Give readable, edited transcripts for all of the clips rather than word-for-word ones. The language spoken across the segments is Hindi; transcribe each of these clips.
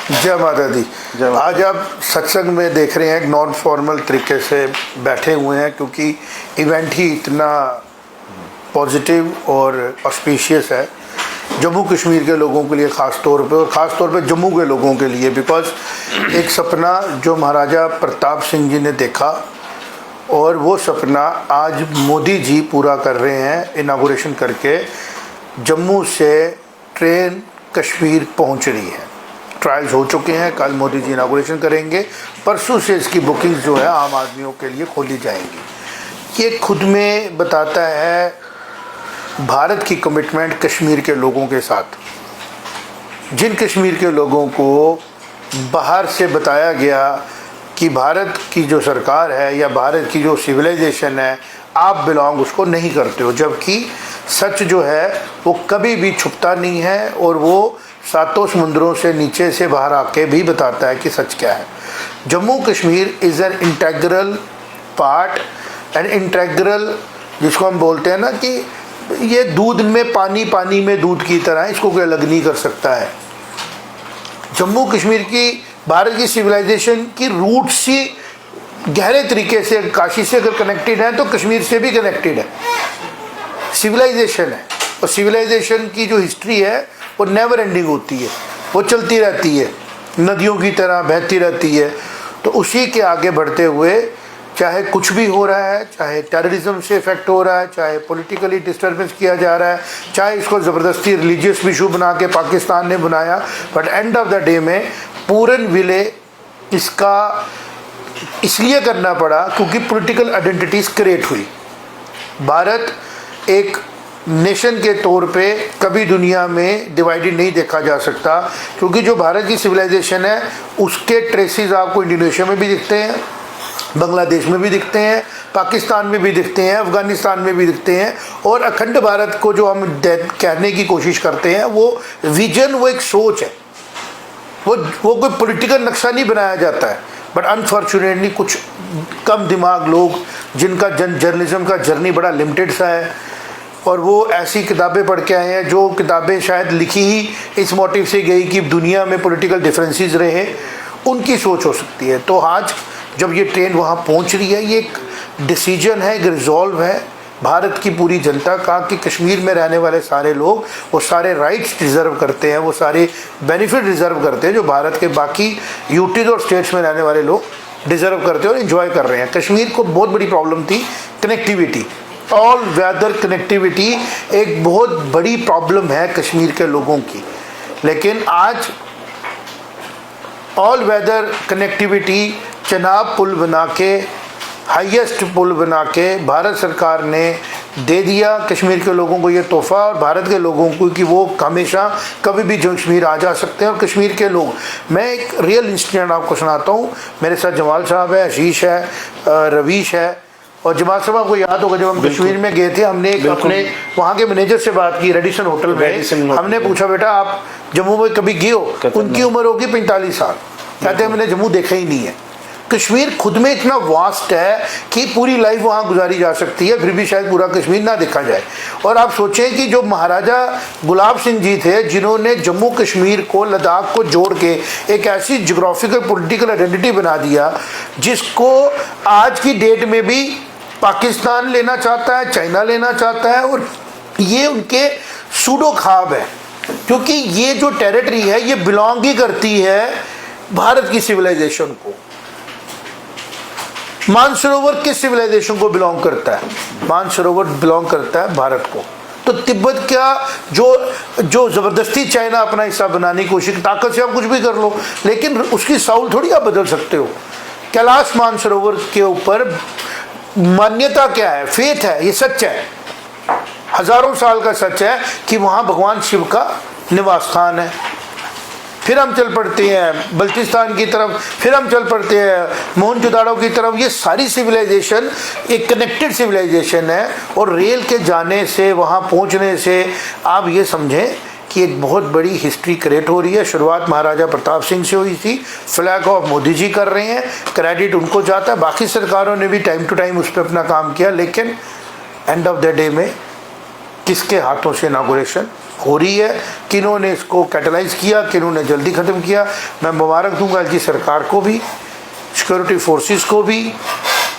जय माता दी। आज आप सत्संग में देख रहे हैं एक नॉन फॉर्मल तरीके से बैठे हुए हैं, क्योंकि इवेंट ही इतना पॉजिटिव और ऑस्पिशियस है जम्मू कश्मीर के लोगों के लिए ख़ास तौर पे, और ख़ास तौर पे जम्मू के लोगों के लिए। बिकॉज एक सपना जो महाराजा प्रताप सिंह जी ने देखा, और वो सपना आज मोदी जी पूरा कर रहे हैं। इनागोरेशन करके जम्मू से ट्रेन कश्मीर पहुंच रही है, ट्रायल्स हो चुके हैं, कल मोदी जी इनागोरेशन करेंगे, परसों से इसकी बुकिंग जो है आम आदमियों के लिए खोली जाएंगी। ये खुद में बताता है भारत की कमिटमेंट कश्मीर के लोगों के साथ। जिन कश्मीर के लोगों को बाहर से बताया गया कि भारत की जो सरकार है या भारत की जो सिविलाइजेशन है आप बिलोंग उसको नहीं करते हो, जबकि सच जो है वो कभी भी छुपता नहीं है, और वो सातों समुद्रों से नीचे से बाहर आके भी बताता है कि सच क्या है। Jammu Kashmir is an integral part, an integral, जिसको हम बोलते हैं ना कि ये दूध में पानी, पानी में दूध की तरह, इसको कोई अलग नहीं कर सकता है। जम्मू कश्मीर की भारत की सिविलाइजेशन की रूट्स ही गहरे तरीके से काशी से अगर कनेक्टेड है तो कश्मीर से भी कनेक्टेड है। सिविलाइजेशन है, और सिविलाइजेशन की जो हिस्ट्री है वो नेवर एंडिंग होती है, वो चलती रहती है, नदियों की तरह बहती रहती है। तो उसी के आगे बढ़ते हुए चाहे कुछ भी हो रहा है, चाहे टेररिज्म से इफेक्ट हो रहा है, चाहे पॉलिटिकली डिस्टर्बेंस किया जा रहा है, चाहे इसको ज़बरदस्ती रिलीजियस इशू बना के पाकिस्तान ने बनाया, but end of the day में पूरन विले इसका इसलिए करना पड़ा क्योंकि पॉलिटिकल आइडेंटिटीज़ क्रिएट हुई। भारत एक नेशन के तौर पे कभी दुनिया में डिवाइडेड नहीं देखा जा सकता, क्योंकि जो भारत की सिविलाइजेशन है उसके ट्रेसेस आपको इंडोनेशिया में भी दिखते हैं, बांग्लादेश में भी दिखते हैं, पाकिस्तान में भी दिखते हैं, अफ़गानिस्तान में भी दिखते हैं। और अखंड भारत को जो हम कहने की कोशिश करते हैं वो विजन, वो एक सोच है, वो कोई पॉलिटिकल नक्शा नहीं बनाया जाता है। बट अनफॉर्चुनेटली कुछ कम दिमाग लोग जिनका जर्नलिज्म का जर्नी बड़ा लिमिटेड सा है, और वो ऐसी किताबें पढ़ के आए हैं जो किताबें शायद लिखी ही इस मोटिव से गई कि दुनिया में पॉलिटिकल डिफरेंसेस रहे, उनकी सोच हो सकती है। तो आज जब ये ट्रेन वहाँ पहुँच रही है, ये एक डिसीजन है, एक रिजॉल्व है भारत की पूरी जनता का कि कश्मीर में रहने वाले सारे लोग वो सारे राइट्स डिज़र्व करते हैं, वो सारे बेनिफिट डिज़र्व करते हैं जो भारत के बाकी यूटीज़ और स्टेट्स में रहने वाले लोग डिज़र्व करते हैं और इन्जॉय कर रहे हैं। कश्मीर को बहुत बड़ी प्रॉब्लम थी कनेक्टिविटी, ऑल वेदर कनेक्टिविटी एक बहुत बड़ी प्रॉब्लम है कश्मीर के लोगों की। लेकिन आज ऑल वेदर कनेक्टिविटी चनाब पुल बना के, हाईएस्ट पुल बना के भारत सरकार ने दे दिया कश्मीर के लोगों को ये तोहफ़ा, और भारत के लोगों को कि वो हमेशा कभी भी कश्मीर आ जा सकते हैं। और कश्मीर के लोग, मैं एक रियल इंसिडेंट आपको सुनाता हूँ। मेरे साथ जमाल साहब है, आशीष है, रवीश है, और जमाल साहब आपको याद होगा जब हम कश्मीर में गए थे, हमने अपने वहाँ के मैनेजर से बात की, रेडिसन होटल में। हमने पूछा बेटा आप जम्मू में कभी गए हो? उनकी उम्र होगी 45 साल। कहते हैं मैंने जम्मू देखा ही नहीं है। कश्मीर खुद में इतना वास्ट है कि पूरी लाइफ वहाँ गुजारी जा सकती है, फिर भी शायद पूरा कश्मीर ना देखा जाए। और आप सोचें कि जो महाराजा गुलाब सिंह जी थे जिन्होंने जम्मू कश्मीर को, लद्दाख को जोड़ के एक ऐसी जोग्राफिकल पॉलिटिकल आइडेंटिटी बना दिया जिसको आज की डेट में भी पाकिस्तान लेना चाहता है, चाइना लेना चाहता है, और ये उनके सूडो ख्वाब है, क्योंकि ये जो टेरिटरी है ये बिलोंग ही करती है भारत की सिविलाइजेशन को। मानसरोवर किस सिविलाइजेशन को बिलोंग करता है? मानसरोवर बिलोंग करता है भारत को। तो तिब्बत क्या, जो ज़बरदस्ती चाइना अपना हिस्सा बनाने की कोशिश, ताकत से आप कुछ भी कर लो, लेकिन उसकी साउल थोड़ी आप बदल सकते हो। कैलाश मानसरोवर के ऊपर मान्यता क्या है? फेथ है, ये सच है, हजारों साल का सच है कि वहाँ भगवान शिव का निवास स्थान है। फिर हम चल पड़ते हैं बल्चिस्तान की तरफ, फिर हम चल पड़ते हैं मोहनजोदाड़ो की तरफ। ये सारी सिविलाइजेशन एक कनेक्टेड सिविलाइजेशन है, और रेल के जाने से, वहाँ पहुँचने से आप ये समझें कि एक बहुत बड़ी हिस्ट्री क्रिएट हो रही है। शुरुआत महाराजा प्रताप सिंह से हुई थी, फ्लैग ऑफ मोदी जी कर रहे हैं, क्रेडिट उनको जाता है। बाकी सरकारों ने भी टाइम टू टाइम उस पर अपना काम किया, लेकिन एंड ऑफ द डे में किसके हाथों से इनॉग्रेशन? हो रही है, किन्होंने इसको कैटलाइज किया, किन्होंने जल्दी ख़त्म किया। मैं मुबारक दूंगा की सरकार को भी, सिक्योरिटी फोर्सेस को भी,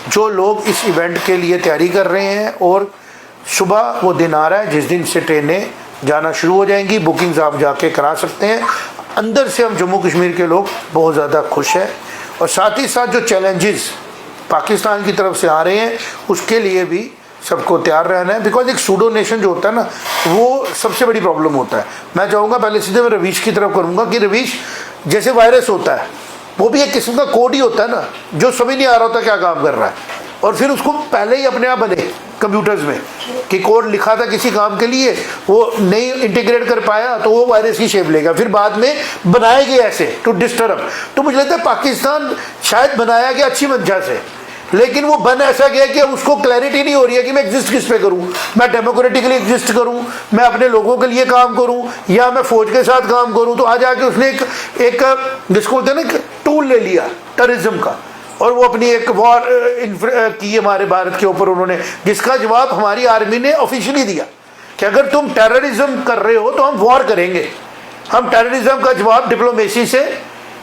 जो लोग इस इवेंट के लिए तैयारी कर रहे हैं। और सुबह वो दिन आ रहा है जिस दिन से ट्रेनें जाना शुरू हो जाएंगी, बुकिंग्स आप जाके करा सकते हैं। अंदर से हम जम्मू कश्मीर के लोग बहुत ज़्यादा खुश हैं। और साथ ही साथ जो चैलेंजेस पाकिस्तान की तरफ से आ रहे हैं उसके लिए भी सबको तैयार रहना है, बिकॉज एक सूडो नेशन जो होता है ना, वो सबसे बड़ी प्रॉब्लम होता है। मैं चाहूँगा पहले सीधे मैं रवीश की तरफ करूँगा कि रवीश, जैसे वायरस होता है वो भी एक किस्म का कोड ही होता है ना, जो समझ नहीं आ रहा होता क्या काम कर रहा है, और फिर उसको पहले ही अपने आप बने कंप्यूटर्स में कि कोड लिखा था किसी काम के लिए, वो नहीं इंटीग्रेट कर पाया तो वो वायरस की शेप लेगा, फिर बाद में बनाए गए ऐसे टू डिस्टर्ब। तो मुझे लगता है पाकिस्तान शायद बनाया गया अच्छी मंशा से, लेकिन वो बन ऐसा गया कि उसको क्लैरिटी नहीं हो रही है कि मैं एग्जिस्ट किस पे करूं, मैं डेमोक्रेटिकली एग्जिस्ट करूं, मैं अपने लोगों के लिए काम करूं, या मैं फौज के साथ काम करूं। तो आज आके उसने एक जिसको बोलते हैं ना टूल ले लिया टेररिज्म का, और वो अपनी एक वॉर की हमारे भारत के ऊपर उन्होंने, जिसका जवाब हमारी आर्मी ने ऑफिशियली दिया कि अगर तुम टेररिज्म कर रहे हो तो हम वॉर करेंगे, हम टेररिज्म का जवाब डिप्लोमेसी से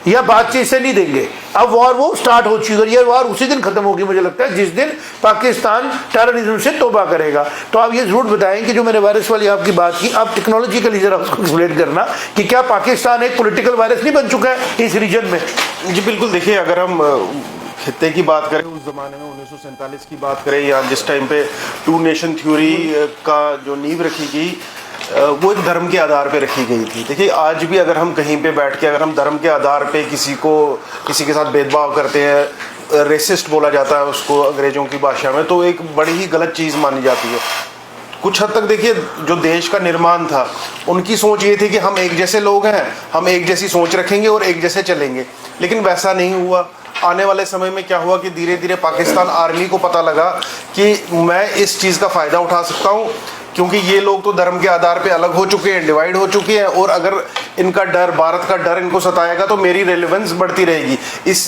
या बातचीत से नहीं देंगे। अब वॉर वो स्टार्ट हो चुकी है, ये वॉर उसी दिन खत्म होगी मुझे लगता है जिस दिन पाकिस्तान टेररिज्म से तौबा करेगा। तो आप ये जरूर बताएं कि जो मैंने वायरस वाली आपकी बात की, आप टेक्नोलॉजिकली जरा उसको एक्सप्लेन करना कि क्या पाकिस्तान एक पॉलिटिकल वायरस नहीं बन चुका है इस रीजन में। जी बिल्कुल, देखिए अगर हम खित्ते की बात करें, उस ज़माने में 1947 की बात करें, या जिस टाइम पे टू नेशन थ्योरी का जो नींव रखी गई वो एक धर्म के आधार पे रखी गई थी। देखिए आज भी अगर हम कहीं पे बैठ के अगर हम धर्म के आधार पे किसी के साथ भेदभाव करते हैं, रेसिस्ट बोला जाता है उसको अंग्रेज़ों की भाषा में, तो एक बड़ी ही गलत चीज़ मानी जाती है। कुछ हद तक देखिए जो देश का निर्माण था उनकी सोच ये थी कि हम एक जैसे लोग हैं, हम एक जैसी सोच रखेंगे और एक जैसे चलेंगे, लेकिन वैसा नहीं हुआ। आने वाले समय में क्या हुआ कि धीरे धीरे पाकिस्तान आर्मी को पता लगा कि मैं इस चीज़ का फ़ायदा उठा सकता हूँ, क्योंकि ये लोग तो धर्म के आधार पे अलग हो चुके हैं, डिवाइड हो चुके हैं, और अगर इनका डर, भारत का डर इनको सताएगा तो मेरी रेलेवेंस बढ़ती रहेगी।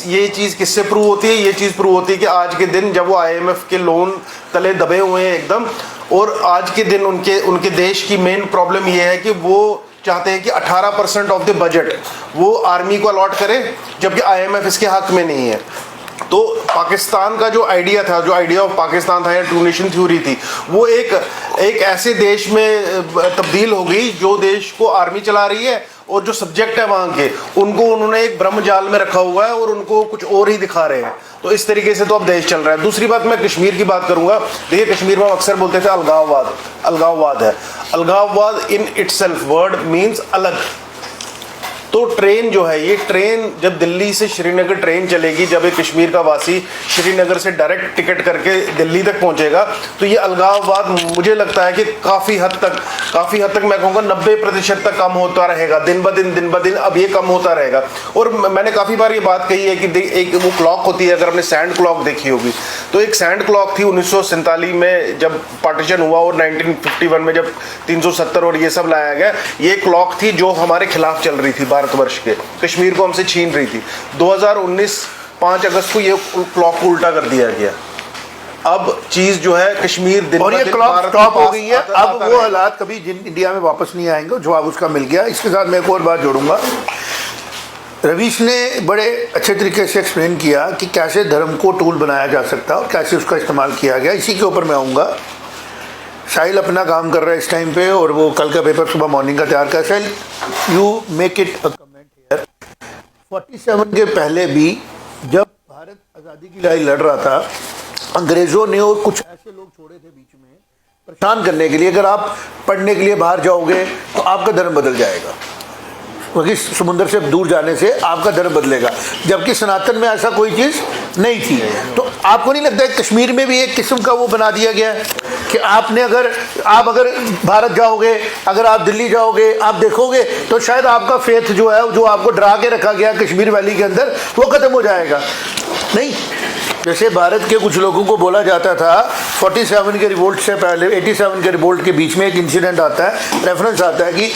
ये चीज़ किससे प्रूव होती है? ये चीज़ प्रूव होती है कि आज के दिन जब वो IMF के लोन तले दबे हुए हैं एकदम, और आज के दिन उनके देश की मेन प्रॉब्लम ये है कि वो चाहते हैं कि 18% ऑफ द बजट वो आर्मी को अलॉट करें, जबकि IMF इसके हक में नहीं है। तो पाकिस्तान का जो आइडिया था, जो आइडिया ऑफ पाकिस्तान था या टू नेशन थ्योरी थी, वो एक ऐसे देश में तब्दील हो गई जो देश को आर्मी चला रही है, और जो सब्जेक्ट है वहाँ के उनको उन्होंने एक ब्रह्म जाल में रखा हुआ है और उनको कुछ और ही दिखा रहे हैं। तो इस तरीके से तो अब देश चल रहा है। दूसरी बात, मैं कश्मीर की बात करूंगा। देखिए कश्मीर में अक्सर बोलते थे अलगाववाद है। अलगाववाद इन इटसेल्फ वर्ड मीन्स अलग। तो ट्रेन जो है, ये ट्रेन जब दिल्ली से श्रीनगर ट्रेन चलेगी, जब एक कश्मीर का वासी श्रीनगर से डायरेक्ट टिकट करके दिल्ली तक पहुंचेगा, तो ये अलगाववाद मुझे लगता है कि काफ़ी हद तक मैं कहूँगा 90% तक कम होता रहेगा। दिन ब दिन अब ये कम होता रहेगा। और मैंने काफ़ी बार ये बात कही है कि एक वो क्लॉक होती है, अगर हमने सैंड क्लॉक देखी होगी तो एक सैंड क्लॉक थी 1947 में जब पार्टीशन हुआ, और 1951 में जब 370 और ये सब लाया गया। ये क्लॉक थी जो हमारे खिलाफ चल रही थी, भारतवर्ष के, कश्मीर को हमसे छीन रही थी। 2019 5 अगस्त को ये क्लॉक को उल्टा कर दिया गया। अब चीज जो है कश्मीर दिन और ये क्लॉक स्टॉप हो गई है। अब वो हालात कभी इंडिया में वापस नहीं आएंगे, जवाब उसका मिल गया। इसके साथ मैं एक और बात जोड़ूंगा। रवीश ने बड़े अच्छे तरीके से एक्सप्लेन किया कि कैसे धर्म को टूल बनाया जा सकता है और कैसे उसका इस्तेमाल किया गया। इसी के ऊपर मैं आऊँगा। साहिल अपना काम कर रहा है इस टाइम पे, और वो कल का पेपर सुबह मॉर्निंग का तैयार कर। Sahil, you make it a comment here. 47 के पहले भी जब भारत आज़ादी की लड़ाई लड़ रहा था, अंग्रेज़ों ने और कुछ ऐसे लोग छोड़े थे बीच में परेशान करने के लिए, अगर आप पढ़ने के लिए बाहर जाओगे तो आपका धर्म बदल जाएगा, क्योंकि समुद्र से दूर जाने से आपका धर्म बदलेगा। जबकि सनातन में ऐसा कोई चीज़ नहीं थी। तो आपको नहीं लगता है कश्मीर में भी एक किस्म का वो बना दिया गया है कि आपने अगर भारत जाओगे, अगर आप दिल्ली जाओगे, आप देखोगे तो शायद आपका फेथ जो है, जो आपको डरा के रखा गया कश्मीर वैली के अंदर, वो ख़त्म हो जाएगा। नहीं, जैसे भारत के कुछ लोगों को बोला जाता था 47 के रिवोल्ट से पहले, 87 के रिवोल्ट के बीच में एक इंसिडेंट आता है, रेफरेंस आता है कि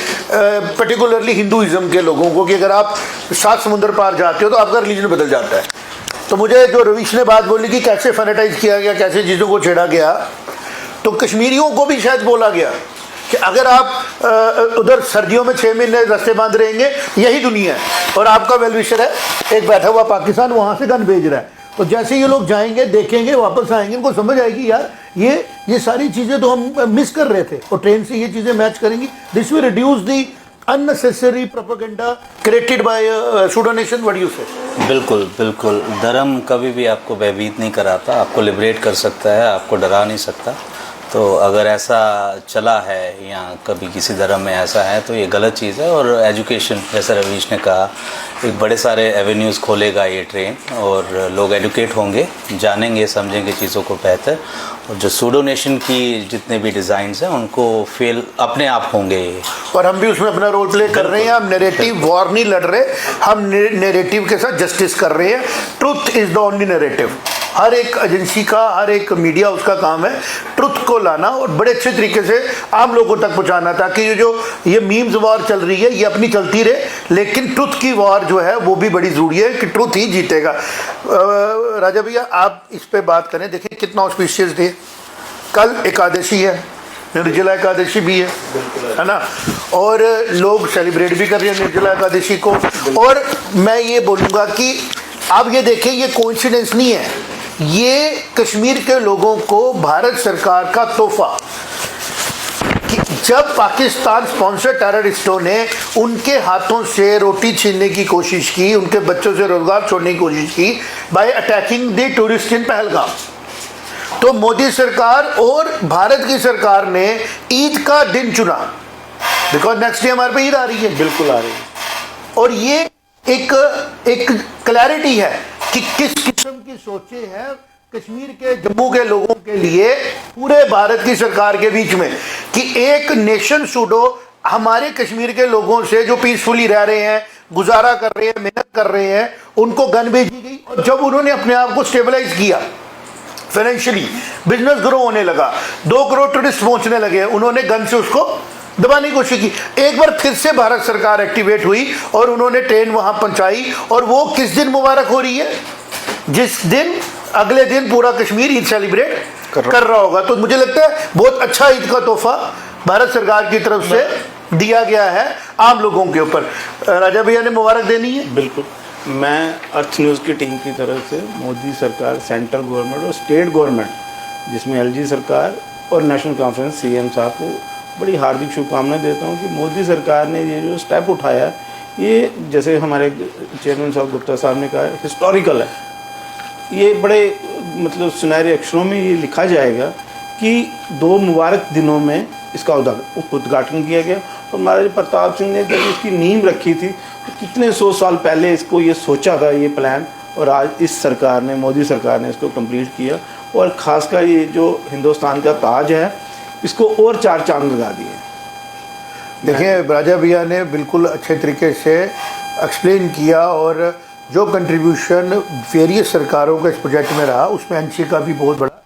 पर्टिकुलरली हिंदुइज्म के लोगों को, कि अगर आप 7 समुद्र पार जाते हो तो आपका रिलीजन बदल जाता है। तो मुझे जो रवीश ने बात बोली कि कैसे फैनेटाइज किया गया, कैसे चीज़ों को छेड़ा गया, तो कश्मीरियों को भी शायद बोला गया कि अगर आप उधर सर्दियों में 6 महीने रास्ते बंद रहेंगे, यही दुनिया है। और आपका वेलविशर है एक बैठा हुआ पाकिस्तान, वहाँ से गन भेज रहा है। तो जैसे ये लोग जाएंगे, देखेंगे, वापस आएंगे, इनको समझ आएगी यार ये सारी चीज़ें तो हम मिस कर रहे थे, और ट्रेन से ये चीज़ें मैच करेंगी। This will reduce the unnecessary propaganda created by pseudo-nation. What do you say? बिल्कुल बिल्कुल, धर्म कभी भी आपको भयभीत नहीं कराता, आपको लिबरेट कर सकता है, आपको डरा नहीं सकता। तो अगर ऐसा चला है या कभी किसी धर्म में ऐसा है तो ये गलत चीज़ है। और एजुकेशन, जैसा रवीश ने कहा, एक बड़े सारे एवेन्यूज़ खोलेगा ये ट्रेन, और लोग एडुकेट होंगे, जानेंगे, समझेंगे चीज़ों को बेहतर। और जो सूडो नेशन की जितने भी डिज़ाइंस हैं उनको फेल अपने आप होंगे। और हम भी उसमें अपना रोल प्ले कर रहे हैं। हम नैरेटिव वॉर नहीं लड़ रहे, हम नैरेटिव के साथ जस्टिस कर रहे हैं। Truth is the only narrative. हर एक एजेंसी का, हर एक मीडिया, उसका काम है ट्रुथ को लाना और बड़े अच्छे तरीके से आम लोगों तक पहुंचाना, ताकि ये मीम्स वॉर चल रही है ये अपनी चलती रहे, लेकिन ट्रुथ की वॉर जो है वो भी बड़ी ज़रूरी है कि ट्रुथ ही जीतेगा। राजा भैया, आप इस पे बात करें। देखिए कितना ऑस्पिशियस डे, कल एकादशी है, निर्जला एकादशी भी है ना, और लोग सेलिब्रेट भी कर रहे हैं निर्जला एकादशी को। और मैं ये बोलूँगा कि आप ये देखें, ये कोइंसिडेंस नहीं है, ये कश्मीर के लोगों को भारत सरकार का तोहफा, कि जब पाकिस्तान स्पॉन्सर टेररिस्टों ने उनके हाथों से रोटी छीनने की कोशिश की, उनके बच्चों से रोजगार छोड़ने की कोशिश की bye attacking the tourist in Pahalgam, तो मोदी सरकार और भारत की सरकार ने ईद का दिन चुना, बिकॉज नेक्स्ट डे हमारे पे ईद आ रही है। बिल्कुल आ रही है। और ये एक क्लैरिटी है कि किस किस्म की सोचें हैं कश्मीर के, जम्मू के लोगों के लिए, पूरे भारत की सरकार के बीच में, कि एक नेशन सूडो हमारे कश्मीर के लोगों से जो पीसफुली रह रहे हैं, गुजारा कर रहे हैं, मेहनत कर रहे हैं, उनको गन भेजी गई। और जब उन्होंने अपने आप को स्टेबलाइज किया, फाइनेंशियली बिजनेस ग्रो होने लगा, 2 करोड़ टूरिस्ट पहुंचने लगे, उन्होंने गन से उसको दबाने की कोशिश की। एक बार फिर से भारत सरकार एक्टिवेट हुई और उन्होंने ट्रेन वहां पहुंचाई। और वो किस दिन मुबारक हो रही है? जिस दिन अगले दिन पूरा कश्मीर ईद सेलिब्रेट कर रहा होगा। तो मुझे लगता है बहुत अच्छा ईद का तोहफा भारत सरकार की तरफ से दिया गया है आम लोगों के ऊपर। राजा भैया ने मुबारक देनी है। बिल्कुल, मैं अर्थ न्यूज़ की टीम की तरफ से मोदी सरकार, सेंट्रल गवर्नमेंट और स्टेट गवर्नमेंट, जिसमें एलजी सरकार और नेशनल कॉन्फ्रेंस सीएम साहब को बड़ी हार्दिक शुभकामनाएं देता हूं कि मोदी सरकार ने ये जो स्टेप उठाया, ये जैसे हमारे चेयरमैन साहब गुप्ता साहब ने कहा, हिस्टोरिकल है। ये बड़े मतलब सुनहरे अक्षरों में ये लिखा जाएगा कि 2 मुबारक दिनों में इसका उद्घाटन किया गया। और महाराजा प्रताप सिंह ने जब इसकी नींव रखी थी तो कितने 100 साल पहले इसको ये सोचा था, ये प्लान, और आज इस सरकार ने, मोदी सरकार ने इसको कंप्लीट किया। और ख़ासकर ये जो हिंदुस्तान का ताज है, इसको और 4 चांद लगा दिए। देखिए, राजा भैया ने बिल्कुल अच्छे तरीके से एक्सप्लेन किया, और जो कंट्रीब्यूशन वेरियस सरकारों का इस प्रोजेक्ट में रहा, उसमें एनसी का भी बहुत बड़ा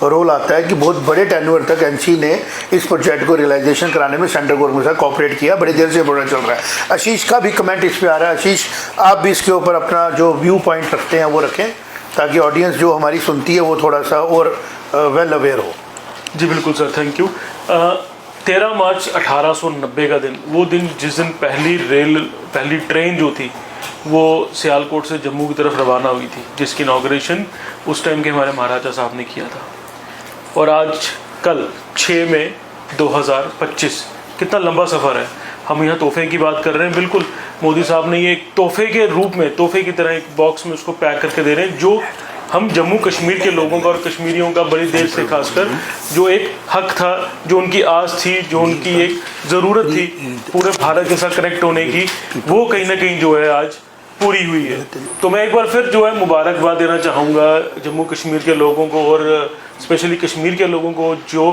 रोल आता है कि बहुत बड़े टेन्योर तक एनसी ने इस प्रोजेक्ट को रियलाइजेशन कराने में सेंट्रल गवर्नमेंट से कोऑपरेट किया। बड़े देर से बड़ा चल रहा है। आशीष का भी कमेंट इस पर आ रहा है। आशीष, आप भी इसके ऊपर अपना जो व्यू पॉइंट रखते हैं वो रखें, ताकि ऑडियंस जो हमारी सुनती है वो थोड़ा सा और वेल अवेयर हो। जी बिल्कुल सर, थैंक यू। 13 मार्च 1890 का दिन, वो दिन जिस दिन पहली ट्रेन जो थी वो सियालकोट से जम्मू की तरफ रवाना हुई थी, जिसकी इनॉग्रेशन उस टाइम के हमारे महाराजा साहब ने किया था। और आज कल 6 मई 2025, कितना लंबा सफ़र है। हम यहाँ तोहफे की बात कर रहे हैं। बिल्कुल, मोदी साहब ने ये एक तोहफे के रूप में, तोहफे की तरह एक बॉक्स में उसको पैक करके दे रहे हैं, जो हम जम्मू कश्मीर के लोगों का और कश्मीरियों का बड़ी देर से खासकर जो एक हक था, जो उनकी आस थी, जो उनकी एक ज़रूरत थी पूरे भारत के साथ कनेक्ट होने की, वो कहीं ना कहीं जो है आज पूरी हुई है। तो मैं एक बार फिर जो है मुबारकबाद देना चाहूँगा जम्मू कश्मीर के लोगों को, और स्पेशली कश्मीर के लोगों को, जो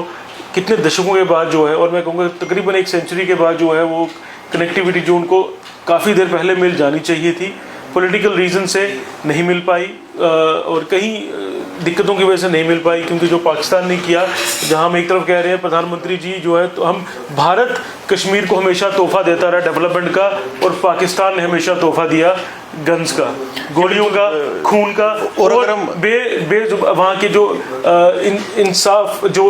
कितने दशकों के बाद जो है, और मैं कहूँगा तकरीबन 1 सेंचुरी के बाद जो है वो कनेक्टिविटी जो उनको काफ़ी देर पहले मिल जानी चाहिए थी, पॉलिटिकल रीज़न से नहीं मिल पाई, और कहीं दिक्कतों की वजह से नहीं मिल पाई। क्योंकि जो पाकिस्तान ने किया, जहां हम एक तरफ कह रहे हैं प्रधानमंत्री जी जो है, तो हम भारत कश्मीर को हमेशा तोहफा देता रहा डेवलपमेंट का, और पाकिस्तान ने हमेशा तोहफा दिया गन्स का, गोलियों का, खून का, और अगर हम वहाँ के जो इंसाफ, जो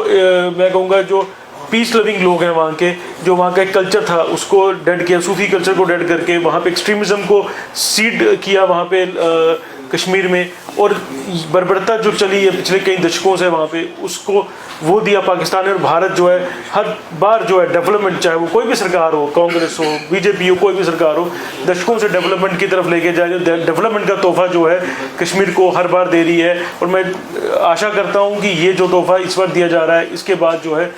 मैं कहूँगा जो पीस लविंग लोग हैं वहाँ के, जो वहाँ का एक कल्चर था उसको डेड किया, सूफी कल्चर को डेड करके वहाँ पे एक्सट्रीमिज़म को सीड किया वहाँ पे कश्मीर में, और बर्बरता जो चली है पिछले कई दशकों से वहाँ पे, उसको वो दिया पाकिस्तान ने। और भारत जो है हर बार जो है डेवलपमेंट, चाहे वो कोई भी सरकार हो, कांग्रेस हो, बीजेपी हो, कोई भी सरकार हो, दशकों से डेवलपमेंट की तरफ लेके जाए, जो डेवलपमेंट का तोहफा जो है कश्मीर को हर बार दे रही है। और मैं आशा करता हूँ कि ये जो तोहफा इस बार दिया जा रहा है, इसके बाद जो है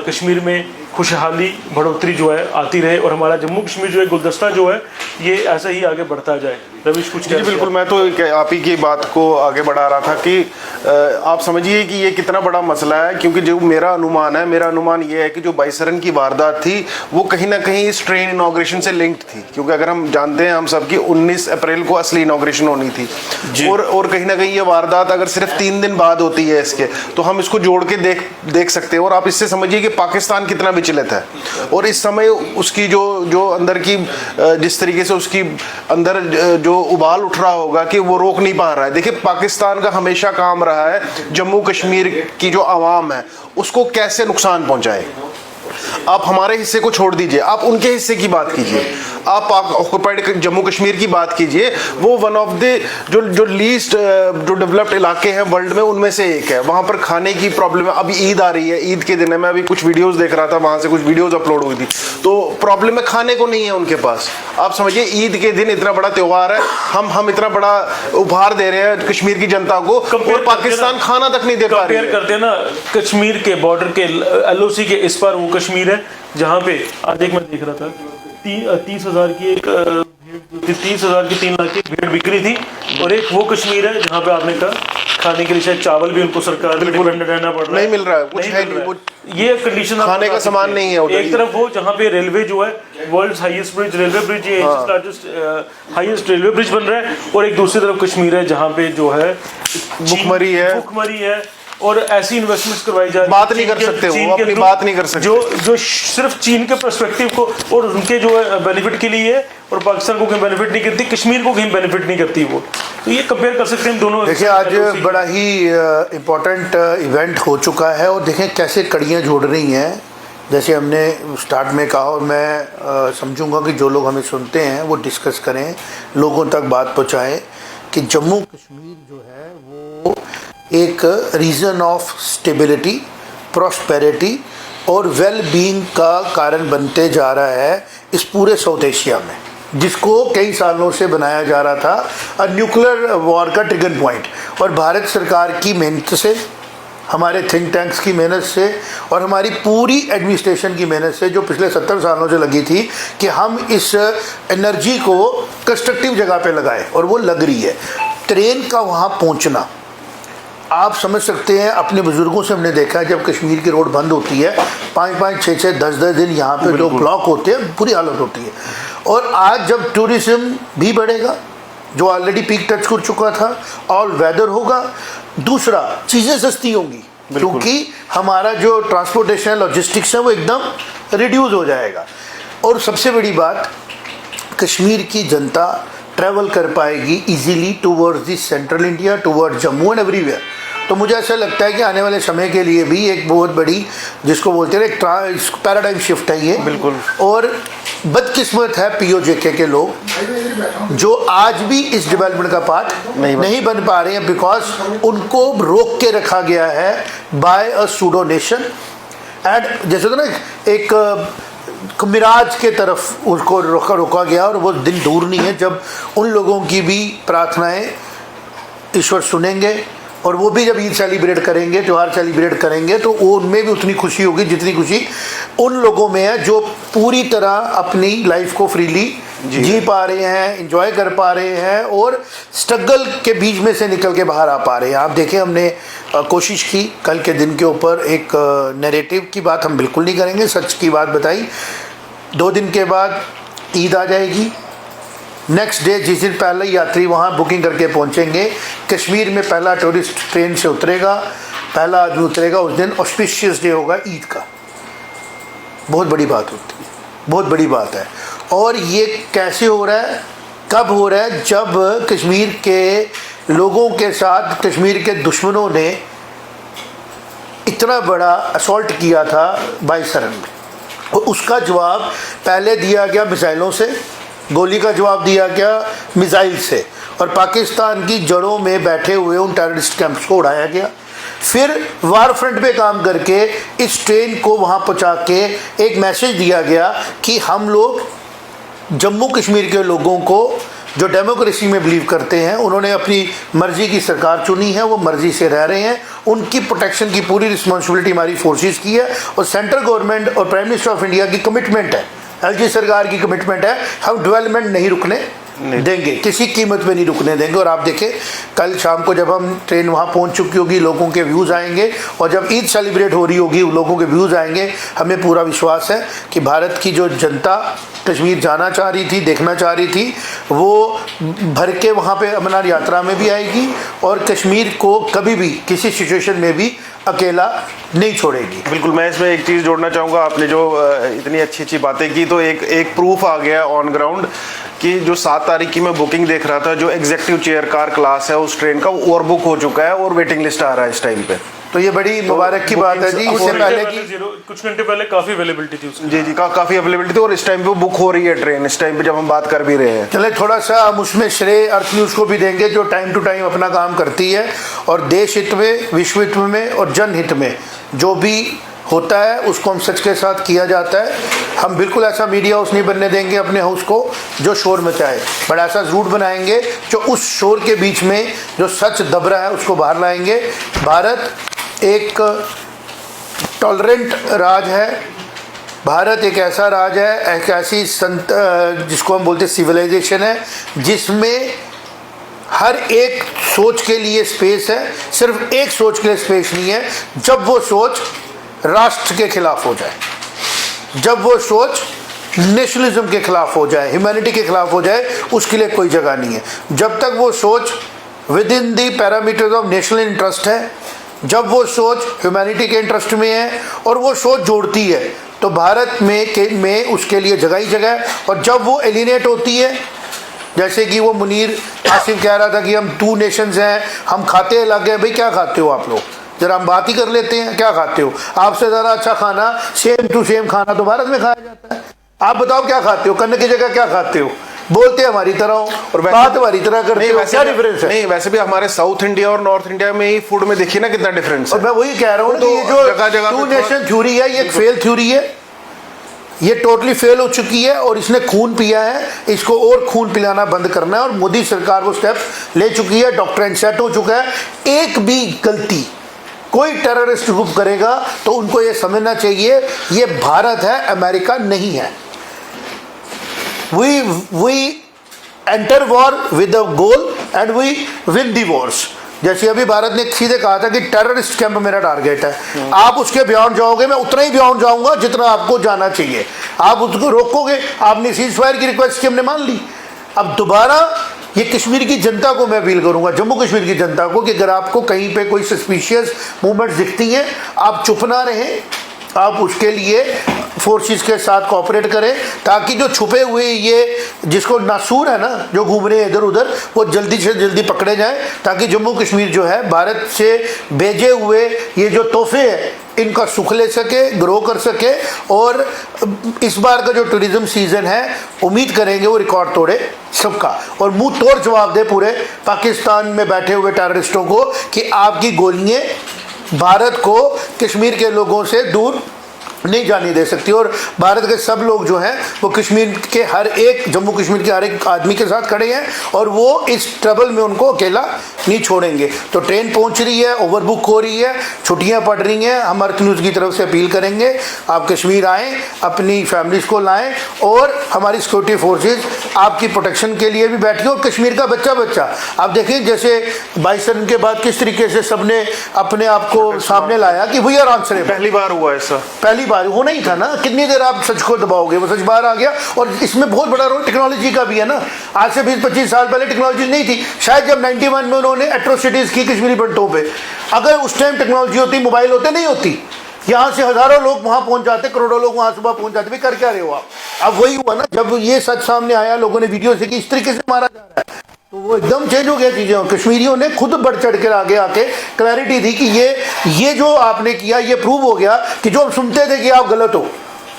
कश्मीर में खुशहाली बढ़ोतरी जो है आती रहे, और हमारा जम्मू कश्मीर जो है गुलदस्ता जो है ये ऐसा ही आगे बढ़ता जाए। रवीश कुछ जी बिल्कुल, मैं तो आप ही की बात को आगे बढ़ा रहा था कि आप समझिए कि ये कितना बड़ा मसला है, क्योंकि जो मेरा अनुमान ये है कि जो बाईसरन की वारदात थी वो कहीं ना कहीं इस ट्रेन इनॉग्रेशन से लिंक्ड थी, क्योंकि अगर हम जानते हैं हम सब की 19 अप्रैल को असली इनॉग्रेशन होनी थी, और कहीं ना कहीं ये वारदात अगर सिर्फ 3 दिन बाद होती है इसके, तो हम इसको जोड़ के देख सकते हैं। और आप इससे समझिए कि पाकिस्तान कितना विचलित है, और इस समय उसकी जो अंदर की जिस तरीके से उसकी अंदर जो उबाल उठ रहा होगा कि वो रोक नहीं पा रहा है। देखिए, पाकिस्तान का हमेशा काम रहा है जम्मू कश्मीर की जो आवाम है उसको कैसे नुकसान पहुंचाए। आप हमारे हिस्से को छोड़ दीजिए, आप उनके हिस्से की बात कीजिए, आप ऑक्युपाइड जम्मू कश्मीर की बात कीजिए, वो वन ऑफ द जो लीस्ट जो डेवलप्ड इलाके हैं वर्ल्ड में उनमें से एक है। वहाँ पर खाने की प्रॉब्लम है, अभी ईद आ रही है, ईद के दिन है, मैं अभी कुछ वीडियोस देख रहा था, वहाँ से कुछ वीडियोस अपलोड हुई थी, तो प्रॉब्लम है खाने को नहीं है उनके पास। आप समझिए ईद के दिन इतना बड़ा त्यौहार है, हम इतना बड़ा उपहार दे रहे हैं कश्मीर की जनता को, और पाकिस्तान खाना तक नहीं दे पा रही है। करते हैं ना, कश्मीर के बॉर्डर के LOC के इस पर वो कश्मीर है जहाँ पे आज एक मैं देख रहा था 30,000 की एक 30,000 की 3 लाख की भेड़ बिक्री थी, और एक वो कश्मीर है जहाँ पे आपने कहा खाने के लिए शायद चावल भी उनको सरकार पे डिपेंड रहना पड़ रहा है, नहीं मिल रहा है, कुछ है नहीं, ये कंडीशन खाने का सामान नहीं है। एक तरफ वो जहाँ पे रेलवे जो है world highest bridge, railway bridge, ये लार्जेस्ट हाईएस्ट रेलवे ब्रिज बन रहा है, और एक दूसरी तरफ कश्मीर है जहाँ पे जो है भुखमरी है, और ऐसी इन्वेस्टमेंट्स करवाई जा रही है। बात नहीं कर सकते, वो अपनी बात नहीं कर सकते, जो सिर्फ चीन के पर्सपेक्टिव को और उनके जो है बेनिफिट के लिए है, और पाकिस्तान को कहीं बेनिफिट नहीं करती, कश्मीर को कहीं बेनिफिट नहीं करती वो। तो ये कंपेयर कर सकते हैं दोनों। देखिए, आज बड़ा ही इम्पोर्टेंट इवेंट हो चुका है, और देखें कैसे कड़ियाँ जोड़ रही हैं। जैसे हमने स्टार्ट में कहा, और मैं समझूंगा कि जो लोग हमें सुनते हैं वो डिस्कस करें, लोगों तक बात पहुँचाएँ कि जम्मू कश्मीर जो है वो एक रीजन ऑफ स्टेबिलिटी, प्रॉस्पेरिटी और वेल बीइंग का कारण बनते जा रहा है इस पूरे साउथ एशिया में, जिसको कई सालों से बनाया जा रहा था न्यूक्लियर वॉर का ट्रिगर पॉइंट। और भारत सरकार की मेहनत से, हमारे थिंक टैंक्स की मेहनत से, और हमारी पूरी एडमिनिस्ट्रेशन की मेहनत से जो पिछले 70 सालों से लगी थी कि हम इस एनर्जी को कंस्ट्रक्टिव जगह पे लगाएं, और वो लग रही है। ट्रेन का वहाँ पहुँचना, आप समझ सकते हैं, अपने बुजुर्गों से हमने देखा है जब कश्मीर की रोड बंद होती है 5-5, 6-6, 10-10 दिन यहाँ पे जो ब्लॉक होते हैं, बुरी हालत होती है। और आज जब टूरिज्म भी बढ़ेगा, जो ऑलरेडी पीक टच कर चुका था, ऑल वेदर होगा, दूसरा चीज़ें सस्ती होंगी, क्योंकि हमारा जो ट्रांसपोर्टेशन लॉजिस्टिक्स है वो एकदम रिड्यूस हो जाएगा। और सबसे बड़ी बात, कश्मीर की जनता ट्रैवल कर पाएगी easily towards the central India, towards Jammu and everywhere. तो मुझे ऐसा लगता है कि आने वाले समय के लिए भी एक बहुत बड़ी, जिसको बोलते हैं एक पैराडाइम शिफ्ट है ये, बिल्कुल। और बदकिस्मत है POJK के लोग जो आज भी इस डेवलपमेंट का पार्ट नहीं बन पा रहे हैं, बिकॉज उनको रोक के रखा गया है by a pseudo nation. And जैसे तो ना एक मिराज के तरफ उसको रोका गया, और वो दिन दूर नहीं है जब उन लोगों की भी प्रार्थनाएं ईश्वर सुनेंगे, और वो भी जब ईद सेलिब्रेट करेंगे, त्यौहार सेलिब्रेट करेंगे, तो वो उनमें भी उतनी खुशी होगी जितनी खुशी उन लोगों में है जो पूरी तरह अपनी लाइफ को फ्रीली जी पा रहे हैं, एंजॉय कर पा रहे हैं, और स्ट्रगल के बीच में से निकल के बाहर आ पा रहे हैं। आप देखें, हमने कोशिश की कल के दिन के ऊपर एक नैरेटिव की बात हम बिल्कुल नहीं करेंगे, सच की बात बताई। 2 दिन के बाद ईद आ जाएगी, नेक्स्ट डे जिस दिन पहले यात्री वहाँ बुकिंग करके पहुँचेंगे, कश्मीर में पहला टूरिस्ट ट्रेन से उतरेगा, पहला आदमी उतरेगा, उस दिन ऑस्पिशियस डे होगा ईद का। बहुत बड़ी बात होती है, बहुत बड़ी बात है। और ये कैसे हो रहा है, कब हो रहा है? जब कश्मीर के लोगों के साथ कश्मीर के दुश्मनों ने इतना बड़ा असॉल्ट किया था बाईसरन में, और उसका जवाब पहले दिया गया मिसाइलों से, गोली का जवाब दिया गया मिसाइल से, और पाकिस्तान की जड़ों में बैठे हुए उन टेररिस्ट कैंप्स को उड़ाया गया। फिर वार फ्रंट पे काम करके इस ट्रेन को वहाँ पहुँचा के एक मैसेज दिया गया कि हम लोग जम्मू कश्मीर के लोगों को जो डेमोक्रेसी में बिलीव करते हैं, उन्होंने अपनी मर्ज़ी की सरकार चुनी है, वो मर्ज़ी से रह रहे हैं, उनकी प्रोटेक्शन की पूरी रिस्पॉन्सिबिलिटी हमारी फोर्सेस की है, और सेंट्रल गवर्नमेंट और प्राइम मिनिस्टर ऑफ इंडिया की कमिटमेंट है, एलजी सरकार की कमिटमेंट है, हम डेवलपमेंट नहीं रुकने देंगे, किसी कीमत पे नहीं रुकने देंगे। और आप देखें कल शाम को जब हम ट्रेन वहाँ पहुँच चुकी होगी, लोगों के व्यूज़ आएंगे, और जब ईद सेलिब्रेट हो रही होगी लोगों के व्यूज़ आएंगे। हमें पूरा विश्वास है कि भारत की जो जनता कश्मीर जाना चाह रही थी, देखना चाह रही थी, वो भर के वहाँ पे अमरनाथ यात्रा में भी आएगी, और कश्मीर को कभी भी किसी सिचुएशन में भी अकेला नहीं छोड़ेगी। बिल्कुल, मैं इसमें एक चीज़ जोड़ना चाहूँगा। आपने जो इतनी अच्छी अच्छी बातें की, तो एक प्रूफ आ गया ऑन ग्राउंड कि जो 7 तारीख की मैं बुकिंग देख रहा था, जो एग्जीक्यूटिव चेयर कार क्लास है उस ट्रेन का, वो ओवर बुक हो चुका है और वेटिंग लिस्ट आ रहा है इस टाइम पे। तो ये बड़ी मुबारक की बात है जी। इससे पहले की कुछ घंटे पहले काफ़ी अवेलेबिलिटी थी उसकी। जी काफ़ी अवेलेबिलिटी थी, और इस टाइम पे बुक हो रही है ट्रेन, इस टाइम पे जब हम बात कर भी रहे हैं। चले थोड़ा सा हम उसमें श्रेय अर्थ न्यूज़ को भी देंगे, जो टाइम टू टाइम अपना काम करती है, और देश हित में, विश्व हित में और जनहित में जो भी होता है उसको हम सच के साथ किया जाता है। हम बिल्कुल ऐसा मीडिया हाउस नहीं बनने देंगे अपने हाउस को जो शोर मचाए, बट ऐसा ज़रूर बनाएंगे जो उस शोर के बीच में जो सच दब रहा है उसको बाहर लाएंगे। भारत एक टॉलरेंट राज है, भारत एक ऐसा राज है, एक ऐसी संत जिसको हम बोलते हैं सिविलाइजेशन है, जिसमें हर एक सोच के लिए स्पेस है। सिर्फ एक सोच के लिए स्पेस नहीं है, जब वो सोच राष्ट्र के खिलाफ हो जाए, जब वो सोच नेशनलिज्म के खिलाफ हो जाए, ह्यूमैनिटी के खिलाफ हो जाए, उसके लिए कोई जगह नहीं है। जब तक वो सोच with in the parameters of national interest है, जब वो सोच ह्यूमैनिटी के इंटरेस्ट में है और वो सोच जोड़ती है, तो भारत में उसके लिए जगह ही जगह है। और जब वो एलिनेट होती है, जैसे कि वो मुनीर आसिफ कह रहा था कि हम 2 नेशंस हैं, हम खाते अलग हैं। भाई क्या खाते हो आप लोग, जरा हम बात ही कर लेते हैं, क्या खाते हो? आपसे ज़्यादा अच्छा खाना, सेम टू सेम खाना तो भारत में खाया जाता है। आप बताओ क्या खाते हो, करने की जगह क्या खाते हो? बोलते हमारी तरह हो और बात हमारी तरह करते हो, क्या डिफरेंस है? नहीं, वैसे भी हमारे साउथ इंडिया और नॉर्थ इंडिया में ही फूड में देखिए ना कितना डिफरेंस है। और मैं वही कह रहा हूँ कि ये जो 2 नेशन थ्योरी है, ये एक फेल थ्योरी है, ये टोटली फेल हो चुकी है, और इसने खून पिया है, इसको और खून पिलाना बंद करना है। और मोदी सरकार वो स्टेप ले चुकी है, डॉक्ट्राइन सेट हो चुका है। एक भी गलती कोई टेररिस्ट ग्रुप करेगा तो उनको ये समझना चाहिए ये भारत है, अमेरिका नहीं है। We enter war with a goal and we win the wars। जैसे अभी भारत ने सीधे कहा था कि टेररिस्ट कैंप मेरा टारगेट है। आप उसके बियॉन्ड जाओगे, मैं उतना ही बियॉन्ड जाऊंगा जितना आपको जाना चाहिए। आप उसको रोकोगे, आपने सीज फायर की रिक्वेस्ट की, हमने मान ली। अब दोबारा ये कश्मीर की जनता को मैं अपील करूंगा, जम्मू कश्मीर की जनता को, कि अगर आपको कहीं पे कोई सस्पिशियस मूवमेंट्स दिखती हैं, आप चुप ना रहें, आप उसके लिए फोर्सेस के साथ कोऑपरेट करें, ताकि जो छुपे हुए ये जिसको नासूर है ना, जो घूम रहे हैं इधर उधर, वो जल्दी से जल्दी पकड़े जाएं, ताकि जम्मू कश्मीर जो है भारत से भेजे हुए ये जो तोहफे हैं इनका सुख ले सके, ग्रो कर सके। और इस बार का जो टूरिज्म सीज़न है, उम्मीद करेंगे वो रिकॉर्ड तोड़े सबका, और मुंह तोड़ जवाब दे पूरे पाकिस्तान में बैठे हुए टेररिस्टों को कि आपकी गोलियां भारत को कश्मीर के लोगों से दूर नहीं जाने दे सकती। और भारत के सब लोग जो हैं वो कश्मीर के हर एक, जम्मू कश्मीर के हर एक आदमी के साथ खड़े हैं, और वो इस ट्रबल में उनको अकेला नहीं छोड़ेंगे। तो ट्रेन पहुंच रही है, ओवरबुक हो रही है, छुट्टियां पड़ रही हैं। हम अर्थ न्यूज़ की तरफ से अपील करेंगे, आप कश्मीर आएँ, अपनी फैमिलीज़ को लाएँ, और हमारी सिक्योरिटी फोर्सेज आपकी प्रोटेक्शन के लिए भी बैठी। और कश्मीर का बच्चा आप देखें, जैसे 22 रन के बाद किस तरीके से सबने अपने आप को सामने लाया कि वी आर आंसरेबल। पहली बार हुआ ऐसा, पहली बार होना ही था ना। कितनी देर आप सच को दबाओगे, वो सच बाहर आ गया। और इसमें बहुत बड़ा रोल टेक्नोलॉजी का भी है ना। आज से 20-25 साल पहले टेक्नोलॉजी नहीं थी। शायद जब 91 में उन्होंने एट्रोसिटीज की कश्मीरी पंडितों पे, अगर उस टाइम टेक्नोलॉजी होती, मोबाइल होते, नहीं होती, यहाँ से हजारों लोग वहाँ पहुँच जाते, करोड़ों लोग वहाँ सुबह पहुँच जाते। भी कर क्या रहे हो आप? अब वही हुआ ना, जब ये सच सामने आया, लोगों ने वीडियो से कि इस तरीके से मारा जा रहा है, तो वो एकदम चेंज हो गया चीज़ें, और कश्मीरियों ने खुद बढ़ चढ़ कर आगे आके क्लैरिटी दी कि ये जो आपने किया ये प्रूव हो गया कि जो हम सुनते थे कि आप गलत हो,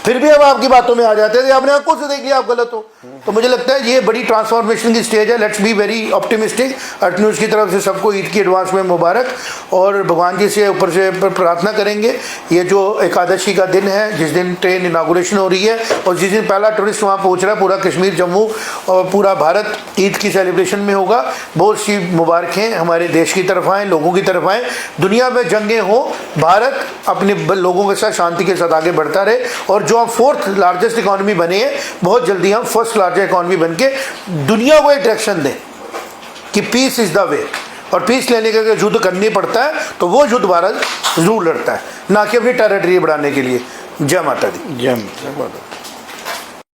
फिर भी अब आपकी बातों में आ जाते थे, आपने आंखों से देख लिया आप गलत हो। तो मुझे लगता है ये बड़ी ट्रांसफॉर्मेशन की स्टेज है। Let's be very optimistic. Earth news की तरफ से सबको ईद की एडवांस में मुबारक, और भगवान जी से ऊपर से प्रार्थना करेंगे ये जो एकादशी का दिन है, जिस दिन ट्रेन इनागुरेशन हो रही है और जिस दिन पहला टूरिस्ट वहाँ पहुँच रहा है, पूरा कश्मीर, जम्मू और पूरा भारत ईद की सेलिब्रेशन में होगा। बहुत सी मुबारकें हमारे देश की तरफ आएँ, लोगों की तरफ आएँ। दुनिया में जंगें हों, भारत अपने लोगों के साथ शांति के साथ आगे बढ़ता रहे, और जो हम 4th लार्जेस्ट इकॉनमी बने हैं, बहुत जल्दी हम 1st लार्जेस्ट इकॉनमी बन के दुनिया को एक डायरेक्शन दें कि पीस इज द वे। और पीस लेने के लिए युद्ध करनी पड़ता है तो वो युद्ध भारत जरूर लड़ता है, ना कि अपनी टेरिटरी बढ़ाने के लिए। जय माता दी। जय माता दी।